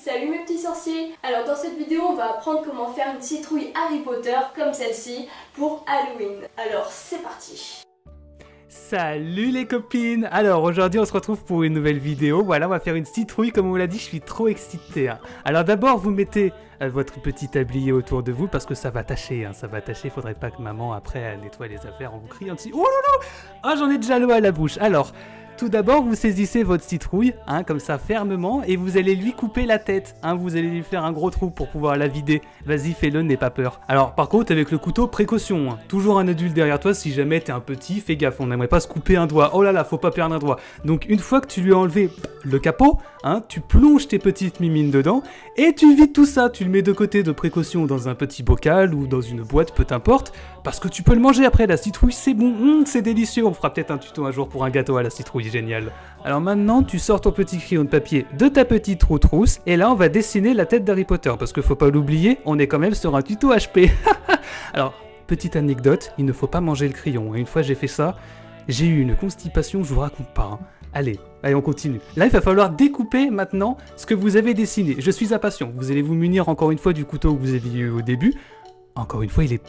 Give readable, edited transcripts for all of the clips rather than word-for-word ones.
Salut mes petits sorciers. Alors dans cette vidéo on va apprendre comment faire une citrouille Harry Potter comme celle-ci pour Halloween. Alors c'est parti. Salut les copines. Alors aujourd'hui on se retrouve pour une nouvelle vidéo. Voilà, on va faire une citrouille comme on l'a dit, je suis trop excité. Alors d'abord vous mettez votre petit tablier autour de vous parce que ça va tâcher, ça va tâcher. Faudrait pas que maman après nettoie les affaires en vous criant dessus. Oh là là. Ah, j'en ai déjà l'eau à la bouche. Alors tout d'abord, vous saisissez votre citrouille, comme ça fermement, et vous allez lui couper la tête. Vous allez lui faire un gros trou pour pouvoir la vider. Vas-y, fais-le, n'aie pas peur. Alors, par contre, avec le couteau, précaution. Toujours un adulte derrière toi, si jamais t'es un petit, fais gaffe, on n'aimerait pas se couper un doigt. Oh là là, faut pas perdre un doigt. Donc, une fois que tu lui as enlevé le capot, tu plonges tes petites mimines dedans, et tu vides tout ça. Tu le mets de côté de précaution dans un petit bocal ou dans une boîte, peu t'importe, parce que tu peux le manger après. La citrouille, c'est bon, c'est délicieux. On fera peut-être un tuto un jour pour un gâteau à la citrouille. Génial. Alors maintenant, tu sors ton petit crayon de papier de ta petite roue-trousse et là, on va dessiner la tête d'Harry Potter parce qu'il faut pas l'oublier, on est quand même sur un tuto HP. Alors, petite anecdote, il ne faut pas manger le crayon. Une fois, j'ai fait ça, j'ai eu une constipation, je vous raconte pas. Allez, on continue. Là, il va falloir découper maintenant ce que vous avez dessiné. Je suis impatient. Vous allez vous munir encore une fois du couteau que vous aviez eu au début. Encore une fois, il est...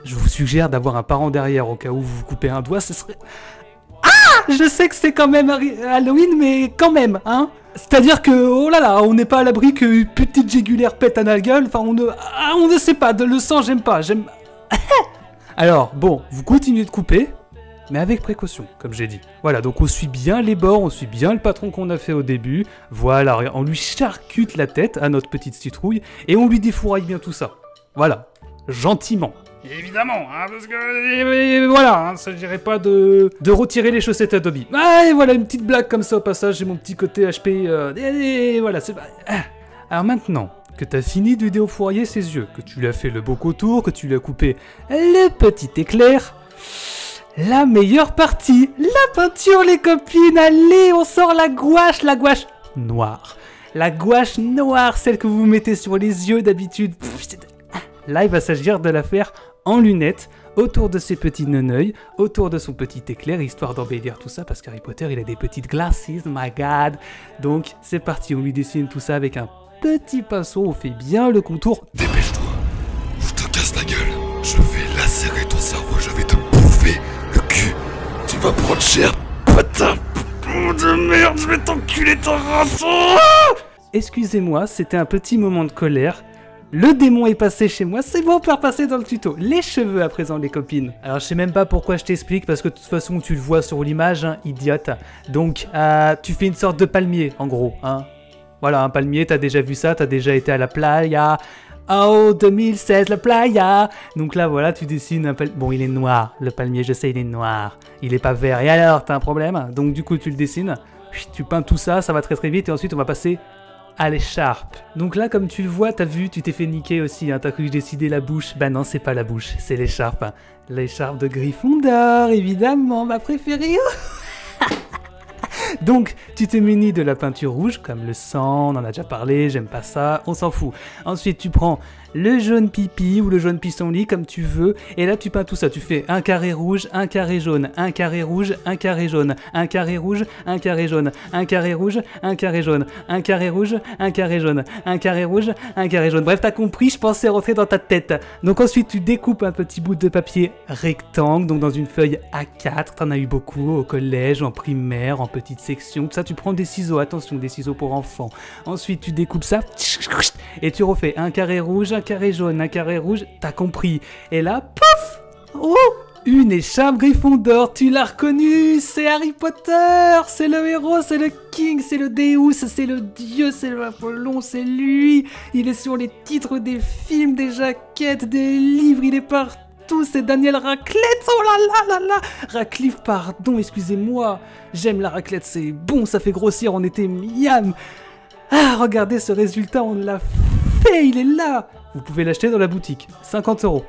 Je vous suggère d'avoir un parent derrière au cas où vous coupez un doigt, ce serait... Je sais que c'est quand même Halloween, mais quand même, C'est-à-dire que, oh là là, on n'est pas à l'abri que petite jégulaire pète à la gueule, enfin on ne sait pas, le sang j'aime pas, Alors, bon, vous continuez de couper, mais avec précaution, comme j'ai dit. Voilà, donc on suit bien les bords, on suit bien le patron qu'on a fait au début, voilà, on lui charcute la tête à notre petite citrouille, et on lui défouraille bien tout ça. Voilà, gentiment. Évidemment, parce que voilà, ça ne dirait pas de retirer les chaussettes à Dobby. Et voilà, une petite blague comme ça au passage, j'ai mon petit côté HP, et voilà, c'est... Alors maintenant que tu as fini de défourailler ses yeux, que tu lui as fait le beau contour, que tu lui as coupé le petit éclair, la meilleure partie, la peinture les copines, allez, on sort la gouache noire. La gouache noire, celle que vous mettez sur les yeux d'habitude. Là, il va s'agir de la faire en lunettes, autour de ses petits neneuils, autour de son petit éclair, histoire d'embellir tout ça, parce qu'Harry Potter, il a des petites glasses, my god. Donc, c'est parti, on lui dessine tout ça avec un petit pinceau, on fait bien le contour. Dépêche-toi, je te casse la gueule, je vais lacérer ton cerveau, je vais te bouffer le cul. Tu vas prendre cher, putain de merde, je vais t'enculer ta race. Excusez-moi, c'était un petit moment de colère. Le démon est passé chez moi, c'est bon, on peut repasser dans le tuto. Les cheveux à présent, les copines. Alors, je sais même pas pourquoi je t'explique, parce que de toute façon, tu le vois sur l'image, idiote. Donc, tu fais une sorte de palmier, en gros, Voilà, un palmier, t'as déjà vu ça, t'as déjà été à la playa. Oh, 2016, la playa. Donc là, voilà, tu dessines un palmier. Bon, il est noir, le palmier, je sais, il est noir. Il est pas vert. Et alors, t'as un problème? Donc, du coup, tu le dessines. Tu peins tout ça, ça va très très vite. Et ensuite, on va passer... à l'écharpe. Donc là, comme tu le vois, t'as vu, tu t'es fait niquer aussi, t'as cru que j'ai décidé la bouche. Bah non, c'est pas la bouche, c'est l'écharpe. L'écharpe de Gryffondor, évidemment, ma préférée. Donc, tu te munis de la peinture rouge, comme le sang, on en a déjà parlé, j'aime pas ça, on s'en fout. Ensuite, tu prends le jaune pipi ou le jaune pissenlit, comme tu veux, et là, tu peins tout ça. Tu fais un carré rouge, un carré jaune, un carré rouge, un carré jaune, un carré rouge, un carré jaune, un carré rouge, un carré jaune, un carré rouge, un carré jaune, un carré rouge, un carré jaune. Bref, t'as compris, je pensais rentrer dans ta tête. Donc ensuite, tu découpes un petit bout de papier rectangle, donc dans une feuille A4, t'en as eu beaucoup au collège, en primaire, en petite section, tout ça, tu prends des ciseaux, attention, des ciseaux pour enfants. Ensuite, tu découpes ça, et tu refais un carré rouge, un carré jaune, un carré rouge, t'as compris. Et là, pouf! Oh! Une écharpe Gryffondor, tu l'as reconnu, c'est Harry Potter, c'est le héros, c'est le king, c'est le Deus, c'est le dieu, c'est le Apollon, c'est lui. Il est sur les titres des films, des jaquettes, des livres, il est partout, c'est Daniel Radcliffe, oh là là là là! Radcliffe, pardon, excusez-moi, j'aime la raclette, c'est bon, ça fait grossir en été, miam! Ah, regardez ce résultat, on l'a fait, il est là! Vous pouvez l'acheter dans la boutique, 50 €.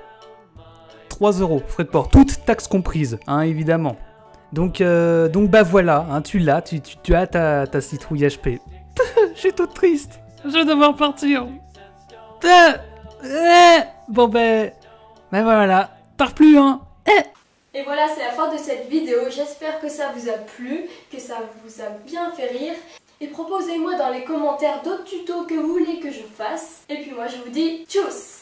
3 €, frais de port, toutes taxes comprises, évidemment. Donc bah voilà, tu l'as, tu as ta citrouille HP. Je suis toute triste, je vais devoir partir. Bon ben voilà, pars plus, Et voilà, c'est la fin de cette vidéo. J'espère que ça vous a plu, que ça vous a bien fait rire. Et proposez-moi dans les commentaires d'autres tutos que vous voulez que je fasse. Et puis moi je vous dis tchuss!